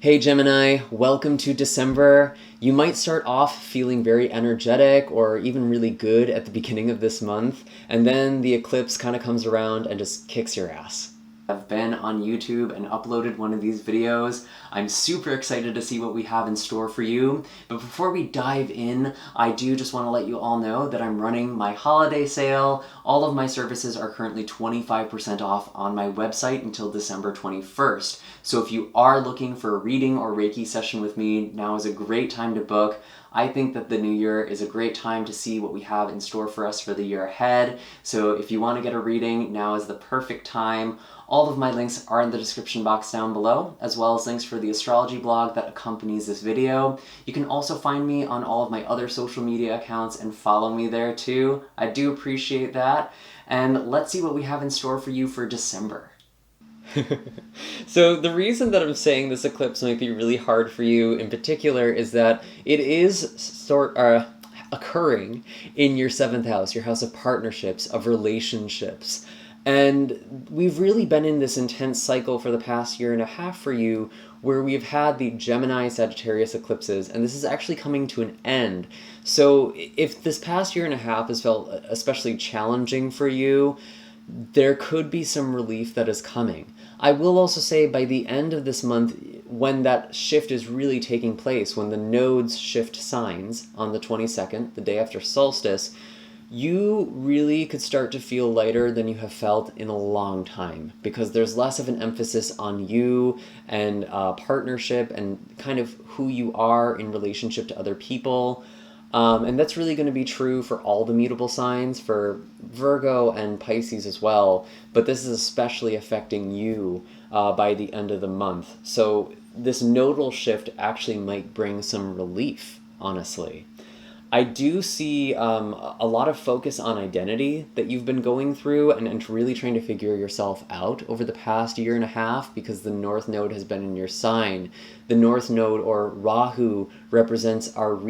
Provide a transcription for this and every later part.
Hey Gemini, welcome to December. You might start off feeling very energetic or even really good at the beginning of this month, and then the eclipse kind of comes around and just kicks your ass. I've been on YouTube and uploaded one of these videos. I'm super excited to see what we have in store for you. But before we dive in, I do just want to let you all know that I'm running my holiday sale. All of my services are currently 25% off on my website until December 21st. So if you are looking for a reading or Reiki session with me, now is a great time to book. I think that the new year is a great time to see what we have in store for us for the year ahead. So if you want to get a reading, now is the perfect time. All of my links are in the description box down below, as well as links for the astrology blog that accompanies this video. You can also find me on all of my other social media accounts and follow me there too. I do appreciate that. And let's see what we have in store for you for December. So the reason that I'm saying this eclipse might be really hard for you in particular is that it is occurring in your 7th house, your house of partnerships, of relationships. And we've really been in this intense cycle for the past year and a half for you where we've had the Gemini Sagittarius eclipses, and this is actually coming to an end. So if this past year and a half has felt especially challenging for you, there could be some relief that is coming. I will also say by the end of this month, when that shift is really taking place, when the nodes shift signs on the 22nd, the day after solstice, you really could start to feel lighter than you have felt in a long time because there's less of an emphasis on you and partnership and kind of who you are in relationship to other people. And that's really going to be true for all the mutable signs, for Virgo and Pisces as well. But this is especially affecting you by the end of the month. So this nodal shift actually might bring some relief, honestly. I do see a lot of focus on identity that you've been going through and really trying to figure yourself out over the past year and a half because the North Node has been in your sign. The North Node, or Rahu, represents our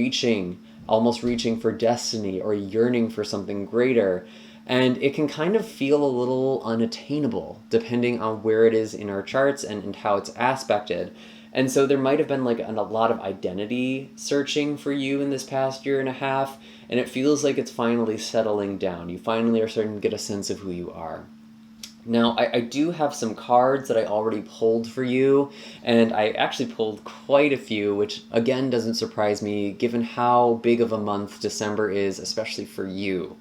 almost reaching for destiny or yearning for something greater. And it can kind of feel a little unattainable depending on where it is in our charts and how it's aspected. And so there might have been like a lot of identity searching for you in this past year and a half, and it feels like it's finally settling down. You finally are starting to get a sense of who you are. Now, I do have some cards that I already pulled for you, and I actually pulled quite a few, which again doesn't surprise me given how big of a month December is, especially for you.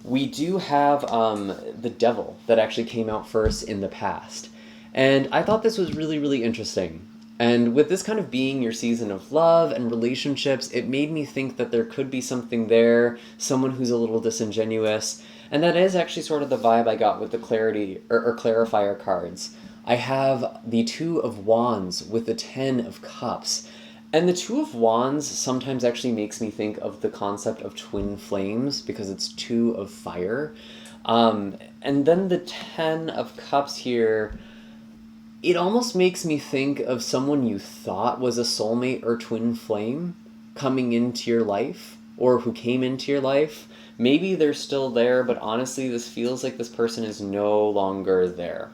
We do have the Devil that actually came out first in the past, and I thought this was really, really interesting. And with this kind of being your season of love and relationships, it made me think that there could be something there, someone who's a little disingenuous. And that is actually sort of the vibe I got with the clarity or clarifier cards. I have the Two of Wands with the Ten of Cups. And the Two of Wands sometimes actually makes me think of the concept of twin flames because it's two of fire. And then the Ten of Cups here, it almost makes me think of someone you thought was a soulmate or twin flame coming into your life, or who came into your life. Maybe they're still there, but honestly, this feels like this person is no longer there.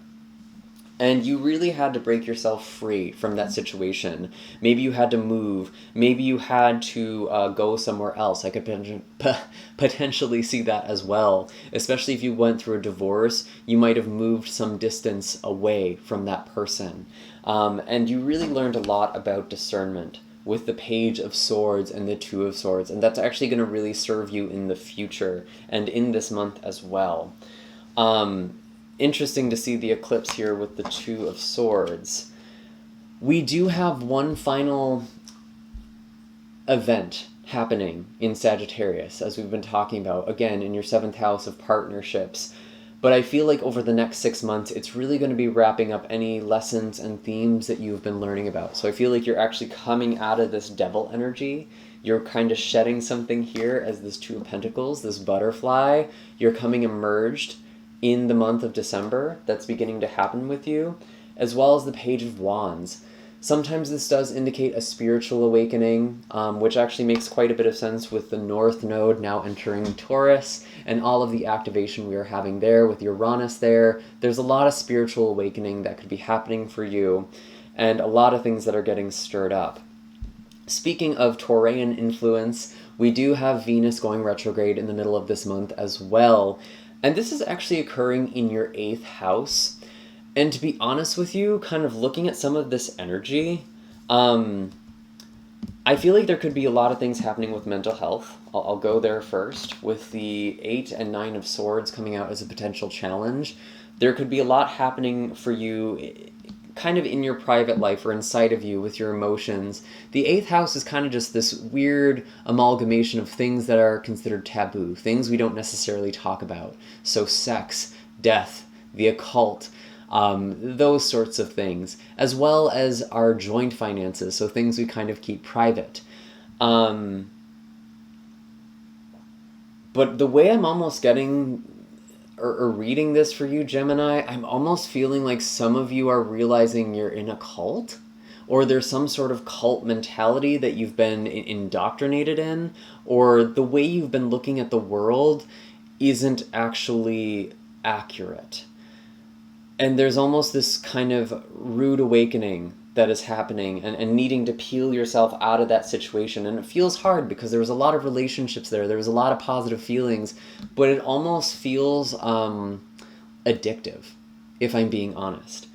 And you really had to break yourself free from that situation. Maybe you had to move. Maybe you had to go somewhere else. I could potentially see that as well. Especially if you went through a divorce, you might have moved some distance away from that person. And you really learned a lot about discernment with the Page of Swords and the Two of Swords. And that's actually going to really serve you in the future and in this month as well. Interesting to see the eclipse here with the Two of Swords. We do have one final event happening in Sagittarius, as we've been talking about, again, in your 7th house of partnerships. But I feel like over the next 6 months, it's really going to be wrapping up any lessons and themes that you've been learning about. So I feel like you're actually coming out of this Devil energy. You're kind of shedding something here as this Two of Pentacles, this butterfly. You're coming emerged in the month of December. That's beginning to happen with you, as well as the Page of Wands. Sometimes this does indicate a spiritual awakening, which actually makes quite a bit of sense with the North Node now entering Taurus and all of the activation we are having there with Uranus there. There's a lot of spiritual awakening that could be happening for you. and a lot of things that are getting stirred up. Speaking of Taurian influence, we do have Venus going retrograde in the middle of this month as well. And this is actually occurring in your 8th house. And to be honest with you, kind of looking at some of this energy, I feel like there could be a lot of things happening with mental health. I'll go there first. With the 8 and 9 of Swords coming out as a potential challenge, there could be a lot happening for you kind of in your private life or inside of you with your emotions. The 8th house is kind of just this weird amalgamation of things that are considered taboo, things we don't necessarily talk about. So sex, death, the occult, those sorts of things, as well as our joint finances, so things we kind of keep private. But the way I'm almost getting or reading this for you, Gemini, I'm almost feeling like some of you are realizing you're in a cult, or there's some sort of cult mentality that you've been indoctrinated in, or the way you've been looking at the world isn't actually accurate. And there's almost this kind of rude awakening that is happening and needing to peel yourself out of that situation. And it feels hard because there was a lot of relationships there. There was a lot of positive feelings, but it almost feels addictive, if I'm being honest.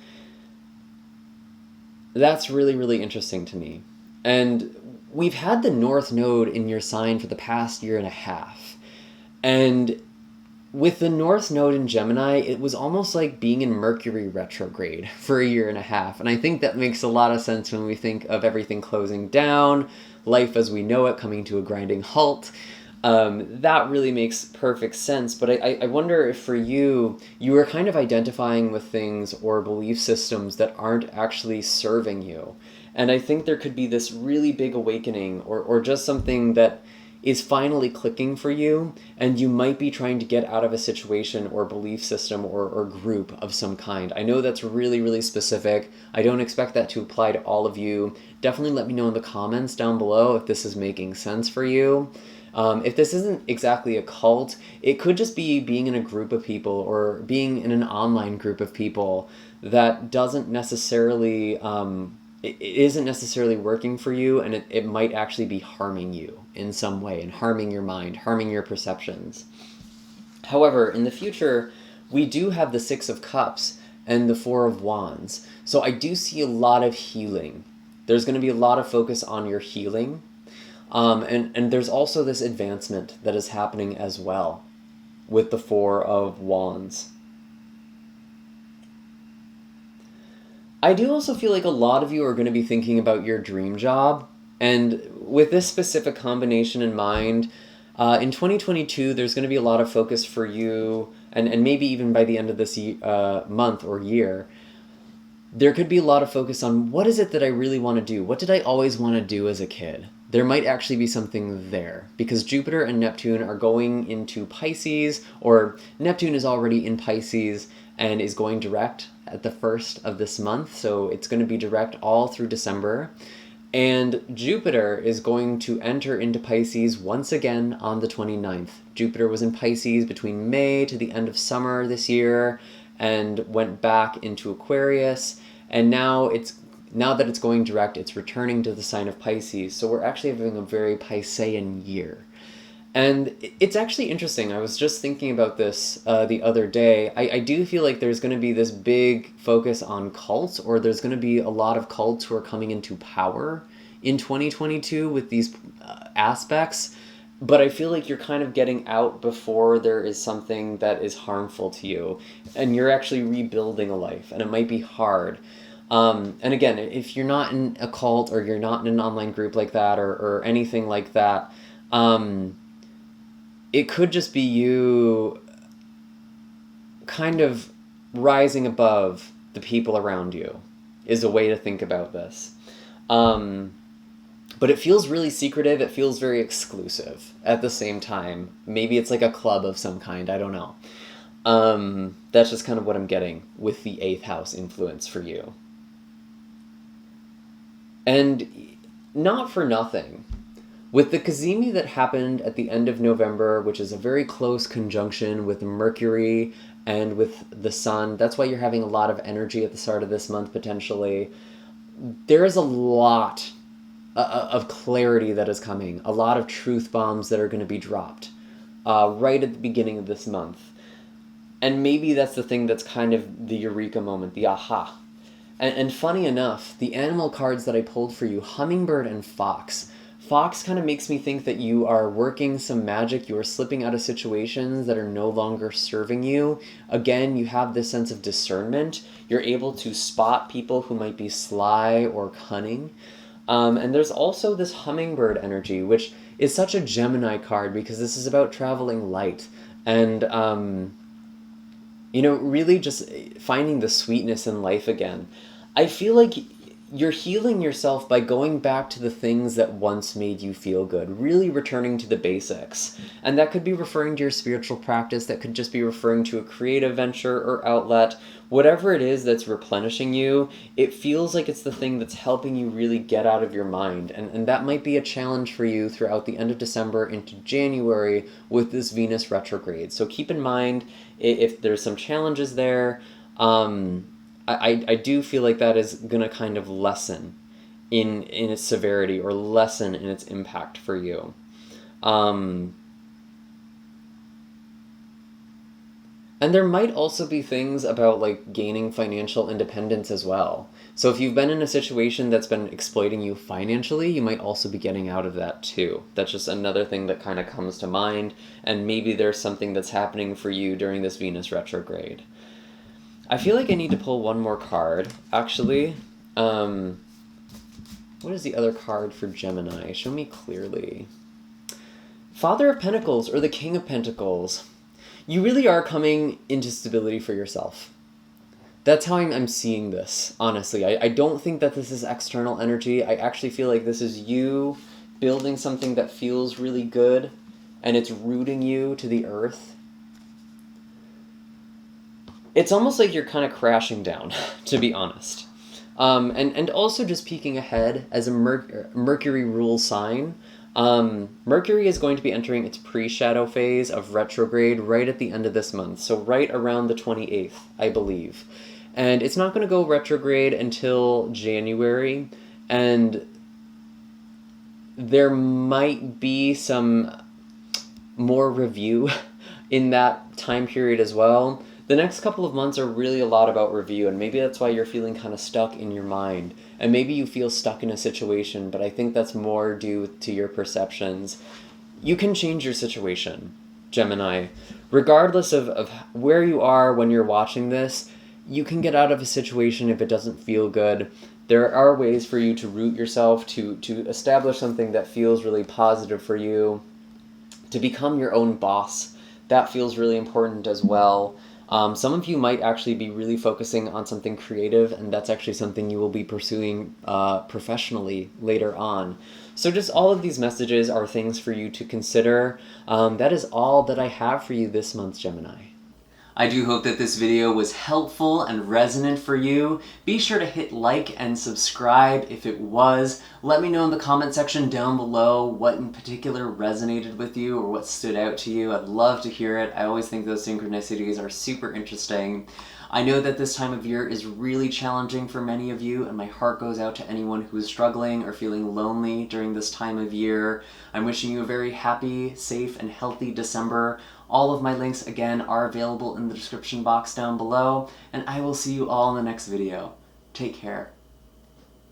That's really, really interesting to me. And we've had the North Node in your sign for the past year and a half. And with the North Node in Gemini, it was almost like being in Mercury retrograde for a year and a half. And I think that makes a lot of sense when we think of everything closing down, life as we know it coming to a grinding halt. That really makes perfect sense. But I wonder if for you, you are kind of identifying with things or belief systems that aren't actually serving you. And I think there could be this really big awakening or just something that is finally clicking for you, and you might be trying to get out of a situation or belief system or group of some kind. I know that's really, really specific. I don't expect that to apply to all of you. Definitely let me know in the comments down below if this is making sense for you. If this isn't exactly a cult, it could just be being in a group of people or being in an online group of people that doesn't necessarily it isn't necessarily working for you, and it might actually be harming you in some way and harming your mind, harming your perceptions. However, in the future, we do have the 6 of Cups and the 4 of Wands. So I do see a lot of healing. There's going to be a lot of focus on your healing. And there's also this advancement that is happening as well with the 4 of Wands. I do also feel like a lot of you are going to be thinking about your dream job. And with this specific combination in mind, in 2022, there's going to be a lot of focus for you, and maybe even by the end of this month or year, there could be a lot of focus on what is it that I really want to do? What did I always want to do as a kid? There might actually be something there, because Jupiter and Neptune are going into Pisces, or Neptune is already in Pisces and is going direct at the 1st of this month, so it's going to be direct all through December. And Jupiter is going to enter into Pisces once again on the 29th. Jupiter was in Pisces between May to the end of summer this year and went back into Aquarius, and now that it's going direct, it's returning to the sign of Pisces. So we're actually having a very Piscean year. And it's actually interesting. I was just thinking about this the other day. I do feel like there's going to be this big focus on cults, or there's going to be a lot of cults who are coming into power in 2022 with these aspects. But I feel like you're kind of getting out before there is something that is harmful to you. And you're actually rebuilding a life, and it might be hard. And again, if you're not in a cult or you're not in an online group like that or anything like that, it could just be you kind of rising above the people around you is a way to think about this. But it feels really secretive. It feels very exclusive at the same time. Maybe it's like a club of some kind. I don't know. That's just kind of what I'm getting with the 8th house influence for you. And not for nothing, with the Cazimi that happened at the end of November, which is a very close conjunction with Mercury and with the Sun, that's why you're having a lot of energy at the start of this month potentially. there is a lot of clarity that is coming, a lot of truth bombs that are going to be dropped right at the beginning of this month. And maybe that's the thing that's kind of the eureka moment, the aha. And funny enough, the animal cards that I pulled for you, Hummingbird and Fox. Fox kind of makes me think that you are working some magic, you are slipping out of situations that are no longer serving you. Again, you have this sense of discernment. You're able to spot people who might be sly or cunning. And there's also this hummingbird energy, which is such a Gemini card because this is about traveling light. And, really just finding the sweetness in life again. I feel like you're healing yourself by going back to the things that once made you feel good, really returning to the basics. And that could be referring to your spiritual practice, that could just be referring to a creative venture or outlet. Whatever it is that's replenishing you, it feels like it's the thing that's helping you really get out of your mind. And that might be a challenge for you throughout the end of December into January with this Venus retrograde. So keep in mind if there's some challenges there. I do feel like that is going to kind of lessen in its severity or lessen in its impact for you. And there might also be things about like gaining financial independence as well. So if you've been in a situation that's been exploiting you financially, you might also be getting out of that too. That's just another thing that kind of comes to mind. And maybe there's something that's happening for you during this Venus retrograde. I feel like I need to pull one more card, actually. What is the other card for Gemini? Show me clearly. Father of Pentacles, or the King of Pentacles. You really are coming into stability for yourself. That's how I'm seeing this, honestly. I don't think that this is external energy. I actually feel like this is you building something that feels really good, and it's rooting you to the earth. It's almost like you're kind of crashing down, to be honest. And also just peeking ahead as a Mercury rule sign. Mercury is going to be entering its pre-shadow phase of retrograde right at the end of this month. So right around the 28th, I believe. And it's not going to go retrograde until January. And there might be some more review in that time period as well. The next couple of months are really a lot about review, and maybe that's why you're feeling kind of stuck in your mind. And maybe you feel stuck in a situation, but I think that's more due to your perceptions. You can change your situation, Gemini. Regardless of where you are when you're watching this, you can get out of a situation if it doesn't feel good. There are ways for you to root yourself, to establish something that feels really positive for you, to become your own boss. That feels really important as well. Some of you might actually be really focusing on something creative, and that's actually something you will be pursuing professionally later on. So just all of these messages are things for you to consider. That is all that I have for you this month, Gemini. I do hope that this video was helpful and resonant for you. Be sure to hit like and subscribe if it was. Let me know in the comment section down below what in particular resonated with you or what stood out to you. I'd love to hear it. I always think those synchronicities are super interesting. I know that this time of year is really challenging for many of you, and my heart goes out to anyone who is struggling or feeling lonely during this time of year. I'm wishing you a very happy, safe, and healthy December. All of my links, again, are available in the description box down below, and I will see you all in the next video. Take care.